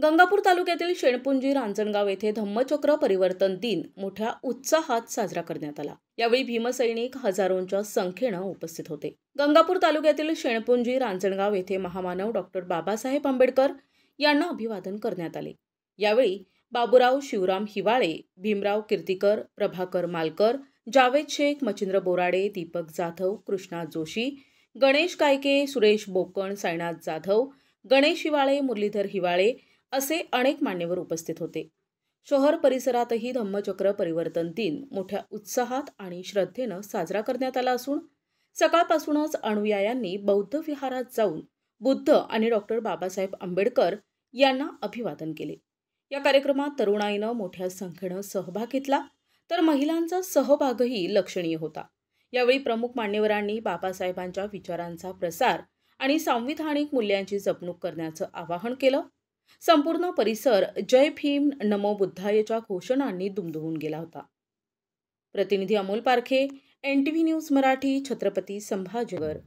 गंगापूर तालुक्यातील शेणपुंजी रांजणगाव येथे धम्मचक्र परिवर्तन दिन मोठ्या उत्साहात साजरा करण्यात आला। यावेळी भीमसैनिक हजारोंच्या संख्येने उपस्थित होते। गंगापूर तालुक्यातील शेणपुंजी रांजणगाव येथे महामानव डॉक्टर बाबासाहेब आंबेडकर यांना अभिवादन करण्यात आले। यावेळी बाबूराव शिवराम हिवाळे, भीमराव कीर्तिकर, प्रभाकर मालकर, जावेद शेख, मचिंद्र बोराडे, दीपक जाधव, कृष्णा जोशी, गणेश गायके, सुरेश बोकण, साईनाथ जाधव, गणेश हिवाळे, मुरलीधर हिवाळे असे अनेक मान्यवर उपस्थित होते। शहर परिसरातही धम्मचक्र परिवर्तन दिन मोठ्या उत्साहात आणि श्रद्धेने साजरा करण्यात आला असून सकाळपासूनच अनुयायांनी बौद्ध विहारात जाऊन बुद्ध आणि डॉक्टर बाबासाहेब आंबेडकर यांना अभिवादन केले। या कार्यक्रमात तरुणाईने मोठ्या संख्येने सहभाग घेतला तर महिलांचा सहभागही लक्षणीय होता। यावेळी प्रमुख मान्यवरांनी बाबासाहेबांच्या विचारांचा प्रसार आणि सांविधानिक मूल्यांची जपणूक करण्याचं आवाहन केलं। संपूर्ण परिसर जय भीम नमो बुद्धायच्या घोषणांनी दुमदुमून गेला होता। प्रतिनिधी अमोल पारखे, NTV न्यूज मराठी, छत्रपती संभाजीनगर।